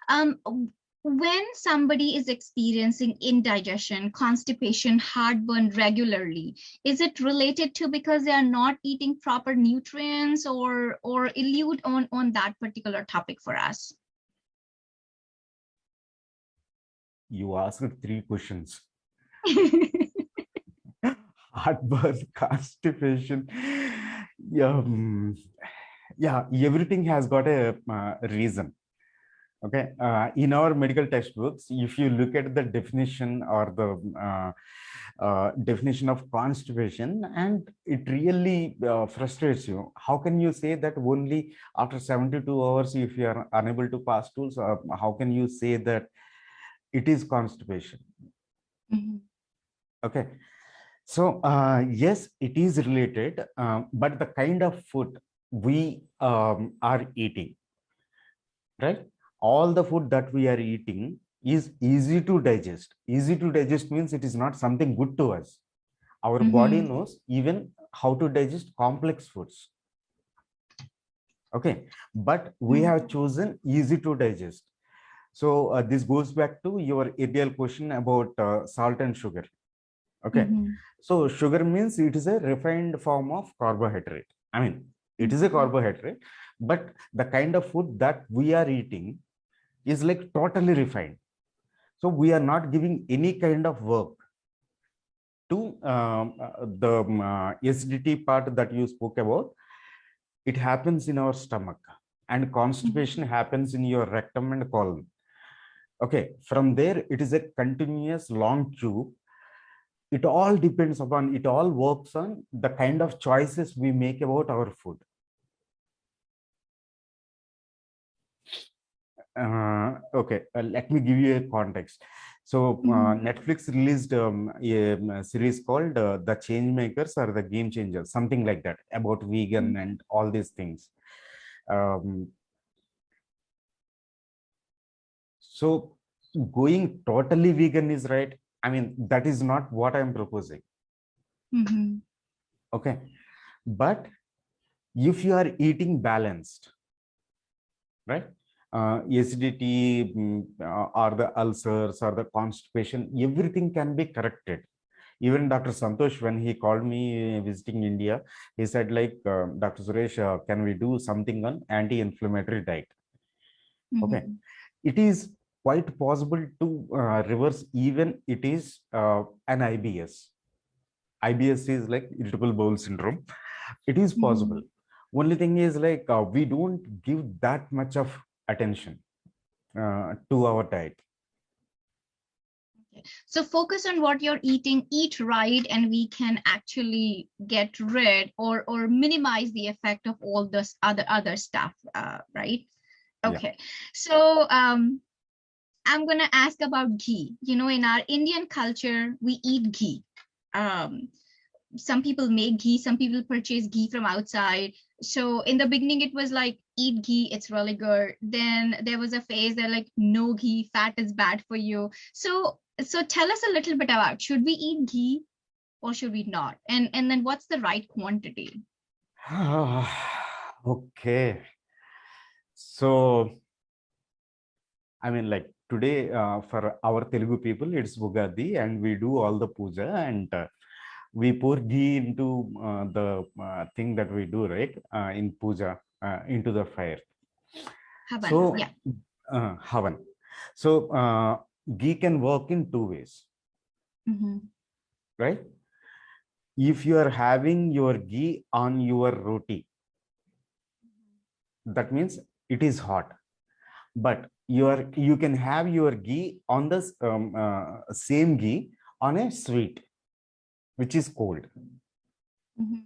Um, when somebody is experiencing indigestion, constipation, heartburn regularly, is it related to because they are not eating proper nutrients, or elude on that particular topic for us? You asked 3 questions. Heartburn, constipation. Yeah, yeah, everything has got a reason. Okay, in our medical textbooks, if you look at the definition or the definition of constipation, and it really frustrates you. How can you say that only after 72 hours, if you are unable to pass stools, how can you say that it is constipation? Mhm. Okay, so yes, it is related, but the kind of food we are eating, right? All the food that we are eating is easy to digest. Easy to digest means it is not something good to us. Our body Mhm. knows even how to digest complex foods. Okay, but we have chosen easy to digest. So this goes back to your ideal question about salt and sugar. Okay, Mhm. so sugar means it is a refined form of carbohydrate. I mean, it is a Mhm. carbohydrate, but the kind of food that we are eating is like totally refined. So we are not giving any kind of work to the acidity part that you spoke about. It happens in our stomach, and constipation Mhm. happens in your rectum and colon. Okay, from there it is a continuous long tube. It all depends upon, it all works on the kind of choices we make about our food. Okay, let me give you a context. So Mhm. Netflix released a series called The Change Makers or The Game Changers, something like that, about vegan and all these things. Um, so going totally vegan is right. I mean, that is not what I'm proposing. Mhm. Okay, but if you are eating balanced, right? Acidity or the ulcers or the constipation, everything can be corrected. Even Dr. Santosh, when he called me visiting India, he said like, Dr. Suresh, can we do something on anti-inflammatory diet? Okay, Mhm. it is quite possible to reverse even it is an IBS. IBS is like irritable bowel syndrome. It is possible. Mhm. Only thing is like we don't give that much of attention to our diet. Okay. So focus on what you're eating, eat right, and we can actually get rid or minimize the effect of all this other stuff, right? Yeah. Okay. So I'm gonna ask about ghee. You know, in our Indian culture, we eat ghee. Um, some people make ghee, some people purchase ghee from outside. So in the beginning it was like, eat ghee, it's really good. Then there was a phase that like, no ghee, fat is bad for you. So tell us a little bit about, should we eat ghee or should we not, and then what's the right quantity? Okay. So, I mean, like today for our Telugu people, it's Ugadi, and we do all the puja, and we pour ghee into the thing that we do, right? In puja, into the fire. Havan, So, yeah. Havan. So, ghee can work in 2 ways, Mm-hmm. right? If you are having your ghee on your roti, that means it is hot. But you can have your ghee on the same ghee on a sweet, which is cold, Mm-hmm.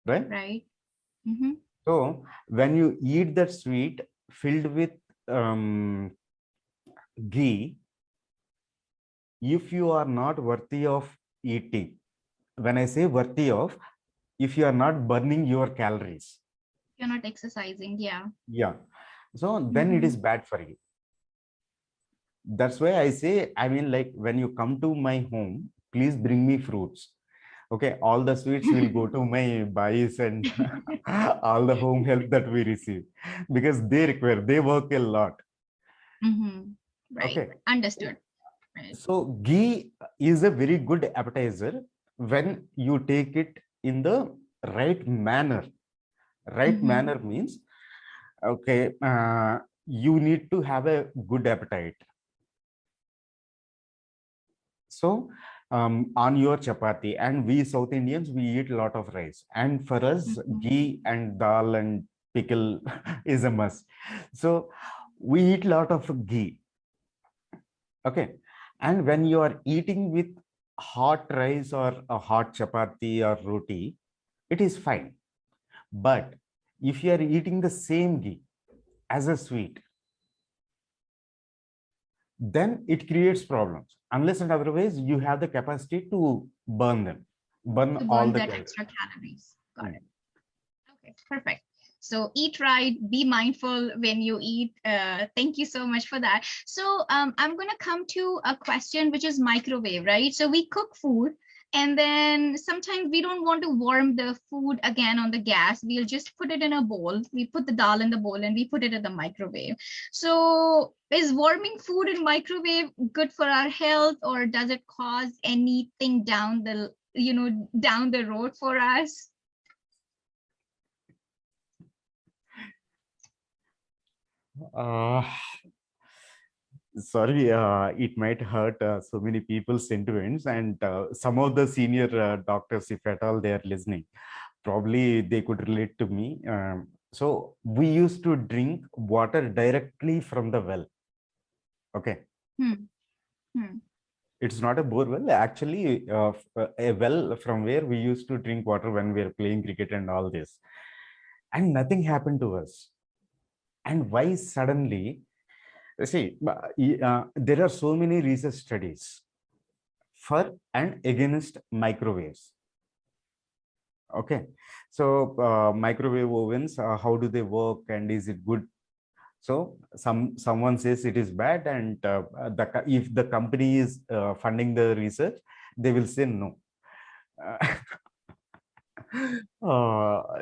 right? Right. Mm-hmm. So when you eat that sweet filled with um, ghee, if you are not worthy of eating, when I say worthy of, if you are not burning your calories, You're not exercising, yeah. yeah, so then it Mm-hmm. is bad for you. That's why I say, I mean, like when you come to my home, please bring me fruits. Okay, all the sweets will go to my boys and all the home help that we receive, because they work a lot. Right. Okay. Understood. Right. So ghee is a very good appetizer when you take it in the right manner. Right manner means, okay, you need to have a good appetite. So on your chapati, and we South Indians, we eat a lot of rice, and for us ghee and dal and pickle is a must. So we eat a lot of ghee. Okay, and when you are eating with hot rice or a hot chapati or roti, it is fine. But if you are eating the same ghee as a sweet, then it creates problems. Unless and otherwise, you have the capacity to burn them, burn To all burn the that calories. extra calories. Got Mm. it. Okay, perfect. So eat right, be mindful when you eat. Thank you so much for that. So I'm going to come to a question, which is microwave, right? So we cook food, and then sometimes we don't want to warm the food again on the gas. We'll just put it in a bowl. We put the dal in the bowl and we put it in the microwave. So is warming food in microwave good for our health, or does it cause anything down the, down the road for us? Uh, Sorry, it might hurt so many people's sentiments, and some of the senior doctors, if at all they are listening, probably they could relate to me. So we used to drink water directly from the well. Okay. Hmm. Hmm. It's not a bore well, actually, a well from where we used to drink water when we were playing cricket and all this. And nothing happened to us. And why suddenly? See, there are so many research studies for and against microwaves. Okay, so microwave ovens, how do they work, and is it good? So someone says it is bad, and if the company is funding the research, they will say no.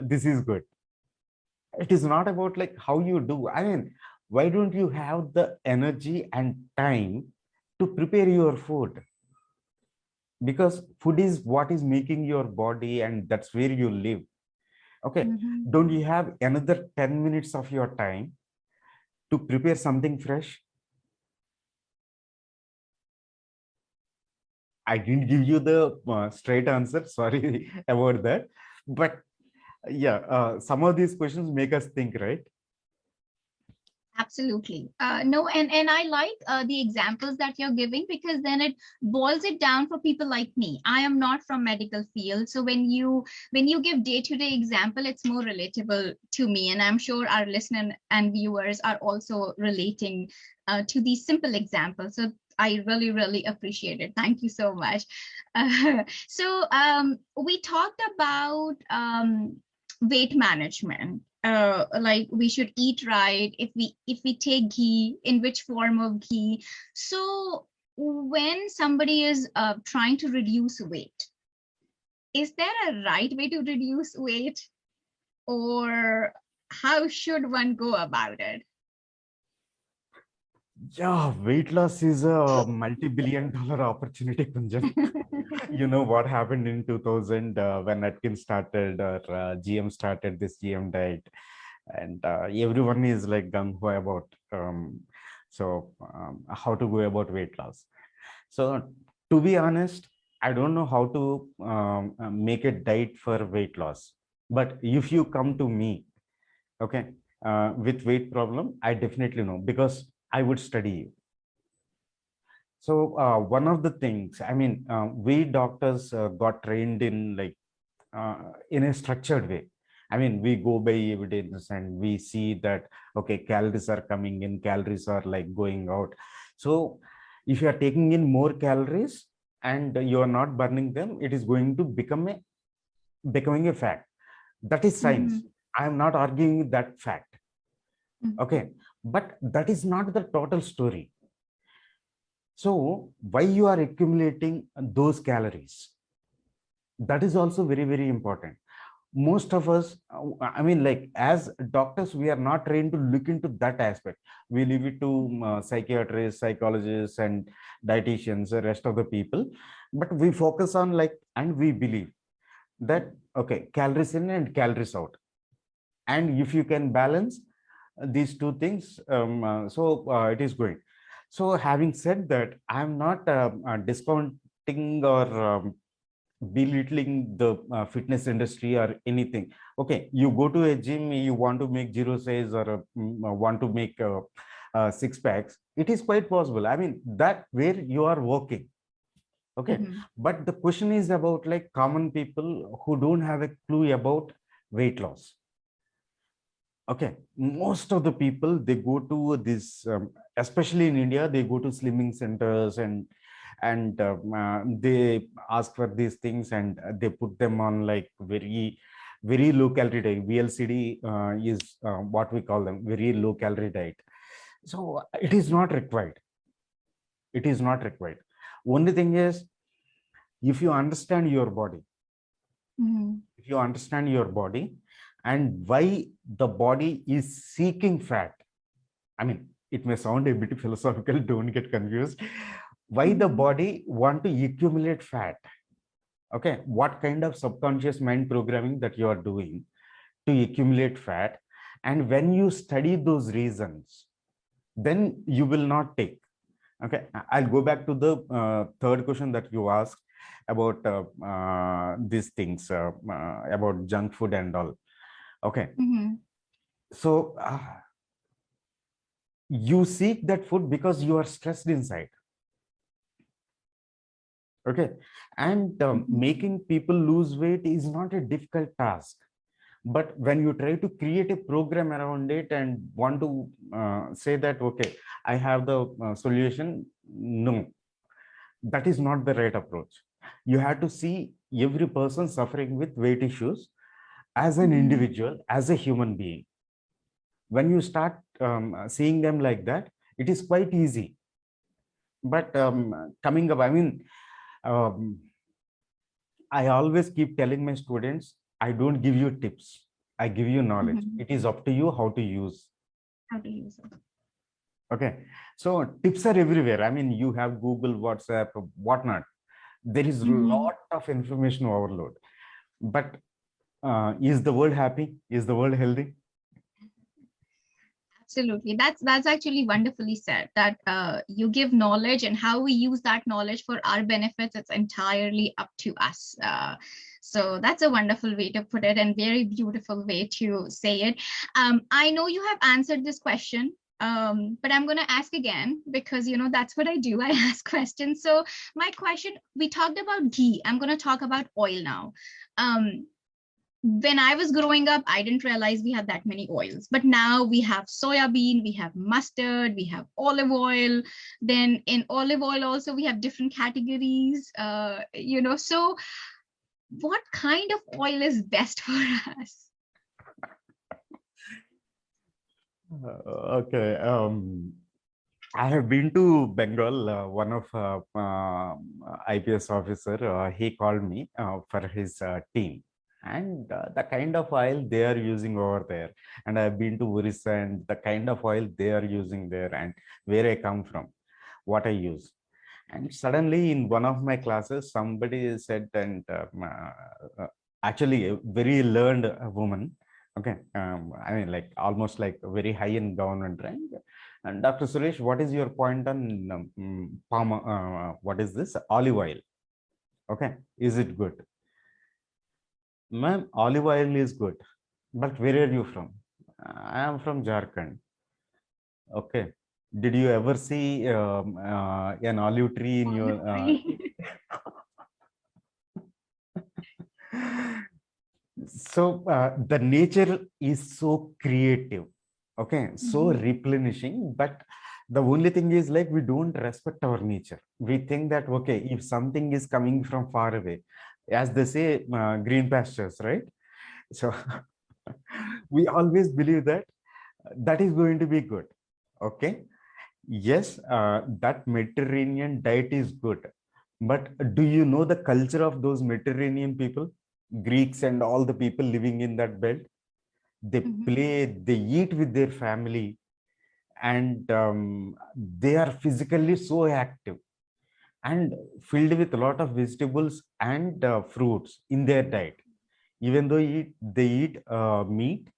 This is good. It is not about like how you do. I mean, why don't you have the energy and time to prepare your food? Because food is what is making your body, and that's where you live. Okay, Mhm. don't you have another 10 minutes of your time to prepare something fresh? I didn't give you the straight answer, sorry about that, but yeah, some of these questions make us think, right? Absolutely. No, and I like the examples that you're giving, because then it boils it down for people like me. I am not from medical field, so when you give day-to-day example, it's more relatable to me, and I'm sure our listeners and viewers are also relating to these simple examples. So I really, really appreciate it. Thank you so much. So we talked about weight management, like we should eat right, if we take ghee, in which form of ghee. So when somebody is trying to reduce weight, is there a right way to reduce weight, or how should one go about it? Yeah, weight loss is a multi-billion dollar opportunity, Kunjan. You know what happened in 2000 when Atkins started, or GM started this GM diet, and everyone is like gung-ho about how to go about weight loss. So to be honest, I don't know how to make a diet for weight loss. But if you come to me, okay, with weight problem, I definitely know, because I would study you. So one of the things, I mean, we doctors got trained in a structured way. I mean, we go by evidence and we see that, okay, calories are coming in, calories are like going out. So if you are taking in more calories and you are not burning them, it is going to becoming a fact. That is science. Mhm. I am not arguing with that fact. Mhm. Okay. But that is not the total story. So why you are accumulating those calories? That is also very, very important. Most of us, I mean, like as doctors, we are not trained to look into that aspect. We leave it to psychiatrists, psychologists, and dietitians, the rest of the people. But we focus on like, and we believe that okay, calories in and calories out, and if you can balance these two things, it is going. So having said that, I'm not discounting or belittling the fitness industry or anything. Okay, you go to a gym, you want to make zero size or want to make six packs, it is quite possible. I mean, that where you are working. Okay, but the question is about like common people who don't have a clue about weight loss. Okay, most of the people, they go to this especially in India, they go to slimming centers, and they ask for these things, and they put them on like very, very low calorie diet. VLCD is what we call them, very low calorie diet. So it is not required. It is not required. Only thing is, if you understand your body, if you understand your body and why the body is seeking fat, I mean, it may sound a bit philosophical, don't get confused. Why the body want to accumulate fat? Okay, what kind of subconscious mind programming that you are doing to accumulate fat? And when you study those reasons, then you will not take. Okay, I'll go back to the third question that you asked about these things, about junk food and all. Okay, so you seek that food because you are stressed inside. Okay, and making people lose weight is not a difficult task. But when you try to create a program around it and want to say that, okay, I have the solution, no, that is not the right approach. You have to see every person suffering with weight issues as an individual, as a human being. When you start seeing them like that, it is quite easy. But coming up, I mean, I always keep telling my students, I don't give you tips, I give you knowledge. It is up to you how to use. How to use it. Okay, so tips are everywhere. I mean, you have Google, WhatsApp, whatnot. There is a lot of information overload. But is the world happy? Is the world healthy? Absolutely. That's actually wonderfully said, that you give knowledge, and how we use that knowledge for our benefits, it's entirely up to us. So that's a wonderful way to put it, and very beautiful way to say it. I know you have answered this question, but I'm going to ask again, because that's what I do. I ask questions. So my question, we talked about ghee. I'm going to talk about oil now. When I was growing up, I didn't realize we had that many oils. But now we have soya bean, we have mustard, we have olive oil. Then in olive oil also we have different categories. So what kind of oil is best for us? Okay. I have been to Bengal. One of IPS officer, he called me for his team, and the kind of oil they are using over there. And I've been to Orissa, and the kind of oil they are using there, and where I come from, what I use. And suddenly in one of my classes, somebody said, and actually a very learned woman, okay, I mean, like almost like very high in government rank. And Dr. Suresh, what is your point on what is this? Olive oil. Okay, is it good? Ma'am, olive oil is good. But where are you from? I am from Jharkhand. Okay. Did you ever see an olive tree in your... So the nature is so creative, okay, so replenishing, but the only thing is like we don't respect our nature. We think that, okay, if something is coming from far away, as they say, green pastures, right? So we always believe that that is going to be good. Okay, yes, that Mediterranean diet is good, But do you know the culture of those Mediterranean people, Greeks and all the people living in that belt? They play, they eat with their family, and they are physically so active and filled with a lot of vegetables and fruits in their diet. Even though they eat meat,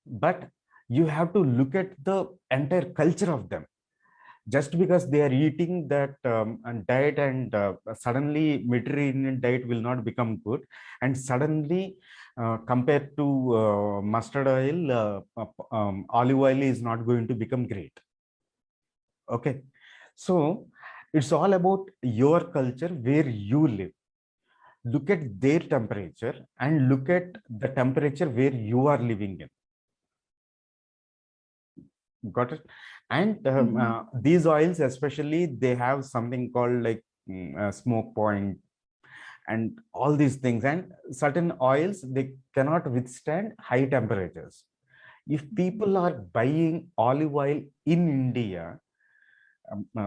but you have to look at the entire culture of them. Just because they are eating that and diet, and suddenly Mediterranean diet will not become good, and suddenly compared to mustard oil, olive oil is not going to become great. Okay, so it's all about your culture, where you live. Look at their temperature and look at the temperature where you are living in. Got it? And these oils, especially, they have something called like smoke point and all these things. And certain oils, they cannot withstand high temperatures. If people are buying olive oil in India,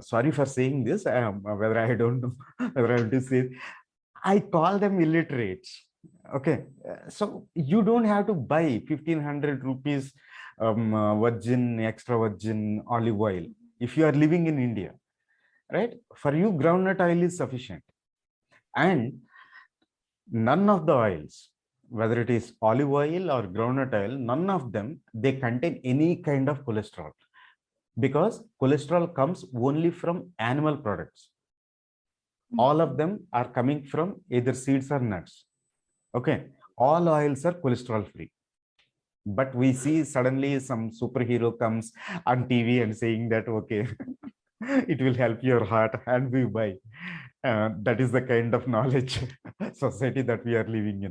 sorry for saying this, whether I don't know whether I have to say, I call them illiterates. Okay, so you don't have to buy 1500 rupees virgin, extra virgin olive oil if you are living in India, right? For you, groundnut oil is sufficient. And none of the oils, whether it is olive oil or groundnut oil, none of them, they contain any kind of cholesterol, because cholesterol comes only from animal products. All of them are coming from either seeds or nuts. Okay, all oils are cholesterol free. But we see suddenly some superhero comes on TV and saying that, okay, it will help your heart, and we buy. That is the kind of knowledge society that we are living in.